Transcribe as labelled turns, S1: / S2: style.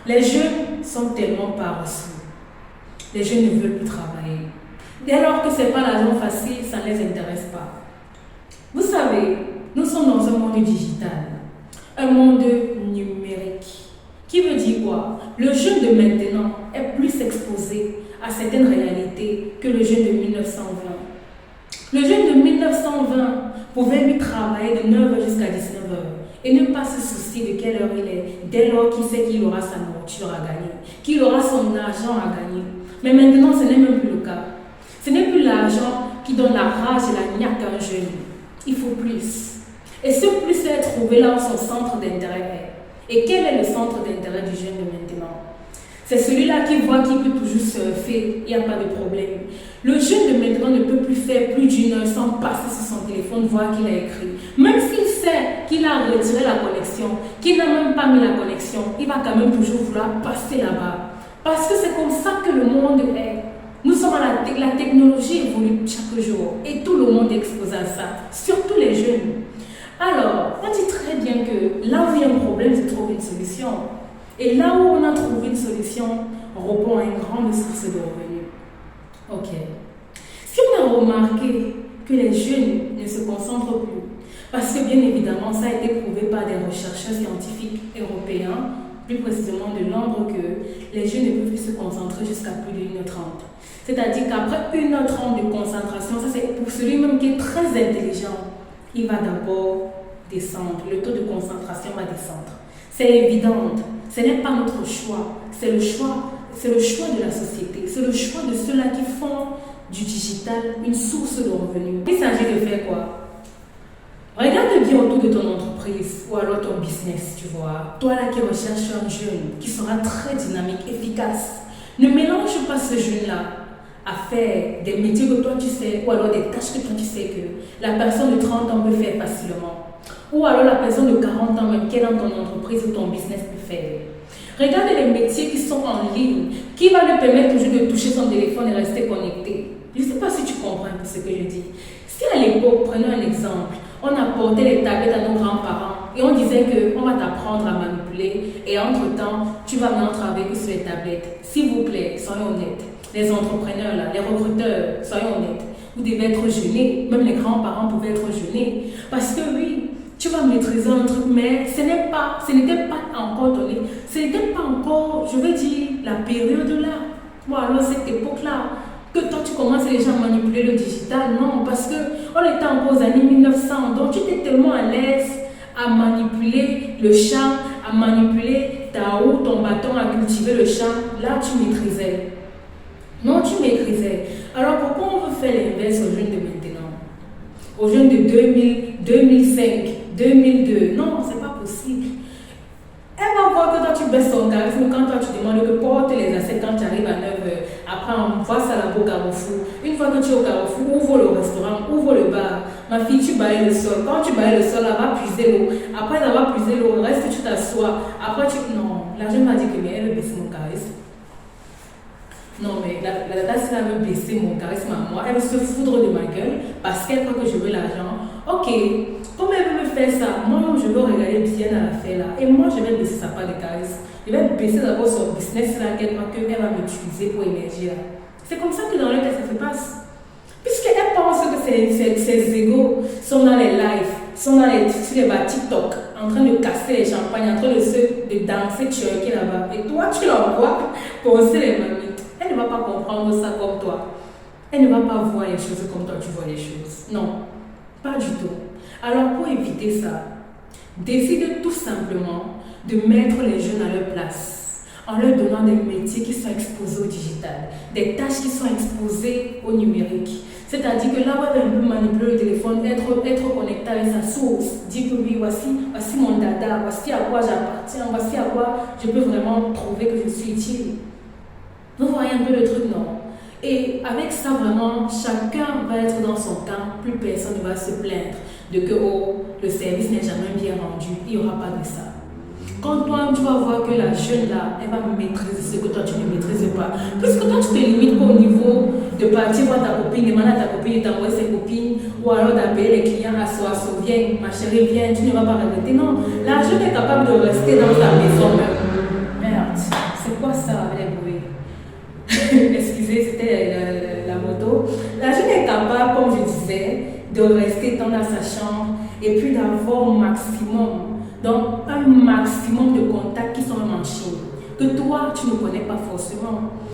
S1: Les jeunes sont tellement paresseux. Les jeunes ne veulent plus travailler. Dès lors que ce n'est pas l'argent facile, ça ne les intéresse pas. Vous savez, nous sommes dans un monde digital, un monde numérique. Qui veut dire quoi? Le jeune de maintenant est plus exposé à certaines réalités que le jeune de 1920. Le jeune de 1920 pouvait lui travailler de 9h jusqu'à 19h et ne pas se soucier de quelle heure il est, dès lors qu'il sait qu'il aura sa nourriture à gagner, qu'il aura son argent à gagner. Mais maintenant, ce n'est même plus le cas. Ce n'est plus l'argent qui donne la rage et la niaque à un jeune. Il faut plus. Et ce plus est trouvé là où son centre d'intérêt est. Et quel est le centre d'intérêt du jeune de maintenant? C'est celui-là qui voit qu'il peut toujours surfer, il n'y a pas de problème. Le jeune de maintenant ne peut plus faire plus d'une heure sans passer sur son téléphone, voir qu'il a écrit. Même s'il sait qu'il a retiré la connexion, qu'il n'a même pas mis la connexion, il va quand même toujours vouloir passer là-bas. Parce que c'est comme ça que le monde est. Nous sommes à la technologie évolue chaque jour et tout le monde est exposé à ça, surtout les jeunes. Alors, on dit très bien que là où il y a un problème, se trouve une solution. Et là où on a trouvé une solution, on répond à une grande source de revenus. Ok. Si on a remarqué que les jeunes ne se concentrent plus, parce que bien évidemment, ça a été prouvé par des chercheurs scientifiques européens, plus précisément de Londres, que les jeunes ne peuvent plus se concentrer jusqu'à plus de 1h30. C'est-à-dire qu'après 1h30 de concentration, ça c'est pour celui-même qui est très intelligent, il va d'abord descendre, le taux de concentration va descendre. C'est évident, ce n'est pas notre choix, c'est le choix de la société, c'est le choix de ceux-là qui font du digital une source de revenus. Il s'agit de faire quoi? Regarde bien autour de ton entreprise ou alors ton business, tu vois. Toi là qui recherches un jeune qui sera très dynamique, efficace, ne mélange pas ce jeune-là à faire des métiers que toi tu sais ou alors des tâches que toi tu sais que la personne de 30 ans peut faire facilement. Ou alors la personne de 40 ans même qui est dans ton entreprise ou ton business peut faire. Regarde les métiers qui sont en ligne, qui va lui permettre toujours de toucher son téléphone et rester connecté. Je ne sais pas si tu comprends ce que je dis. Si à l'époque, prenons un exemple, on apportait les tablettes à nos grands-parents et on disait qu'on va t'apprendre à manipuler et entre-temps, tu vas maintenant travailler sur les tablettes. S'il vous plaît, soyons honnêtes. Les entrepreneurs, là, les recruteurs, soyons honnêtes. Vous devez être gênés, même les grands-parents pouvaient être gênés. Parce que oui, tu vas maîtriser un truc, mais ce n'était pas encore donné. Ce n'était pas encore, je veux dire, la période là. Ou alors cette époque-là, que toi tu commences déjà à manipuler le digital. Non, parce qu'on était encore aux années 1900. Donc tu étais tellement à l'aise à manipuler le champ, à manipuler ta roue, ton bâton, à cultiver le champ. Là, tu maîtrisais. Non, tu maîtrisais. Alors pourquoi on veut faire l'inverse aux jeunes de maintenant? Aux jeunes de 2000, 2005, 2002. Non, c'est pas possible. Elle va voir que toi tu baisses son charisme quand toi tu demandes que porte les assiettes quand tu arrives à 9h. Après, on voit ça là-bas au Carrefour. Une fois que tu es au Carrefour, ouvre le restaurant, ouvre le bar. Ma fille, tu bailles le sol. Quand tu bailles le sol, elle va puiser l'eau. Après avoir puisé l'eau, reste, tu t'assois. Après, non, la jeune m'a dit que mais elle veut baisser mon charisme. Non, mais la data, si elle veut baisser mon charisme à moi, elle veut se foudre de ma gueule parce qu'elle croit que je veux l'argent. Ok, comme elle veut me faire ça, moi, je veux regarder bien à l'affaire là. Et moi, je vais baisser sa part de charisme. Je vais baisser d'abord son business là, qu'elle croit qu'elle va m'utiliser pour émerger là. C'est comme ça que dans le cas, ça se passe. Puisqu'elle pense que ses égos sont dans les lives, sont sur les TikTok, en train de casser les champagnes, en train de danser, twerker là-bas. Et toi, tu l'envoies poncer les mamies. Elle ne va pas comprendre ça comme toi. Elle ne va pas voir les choses comme toi tu vois les choses. Non, pas du tout. Alors pour éviter ça, décide tout simplement de mettre les jeunes à leur place en leur donnant des métiers qui sont exposés au digital, des tâches qui sont exposées au numérique. C'est-à-dire que là où elle peut manipuler le téléphone, être connecté avec sa source, dire que oui, voici mon data, voici à quoi j'appartiens, voici à quoi je peux vraiment trouver que je suis utile. Vous voyez un peu le truc, non? Et avec ça, vraiment, chacun va être dans son camp, plus personne ne va se plaindre de que oh, le service n'est jamais bien rendu, il n'y aura pas de ça. Quand toi, tu vas voir que la jeune là, elle va maîtriser ce que toi tu ne maîtrises pas. Puisque toi, tu te limites pas au niveau de partir voir ta copine, demander à ta copine de t'envoyer ses copines, ou alors d'appeler les clients à soi, viens, ma chérie, viens, tu ne vas pas regretter. Non, la jeune est capable de rester dans sa maison même. Merde. quoi ça avec les bruits? Excusez, c'était la moto. La jeune est capable, comme je disais, de rester dans sa chambre et puis d'avoir un maximum, donc un maximum de contacts qui sont en Chine, que toi, tu ne connais pas forcément.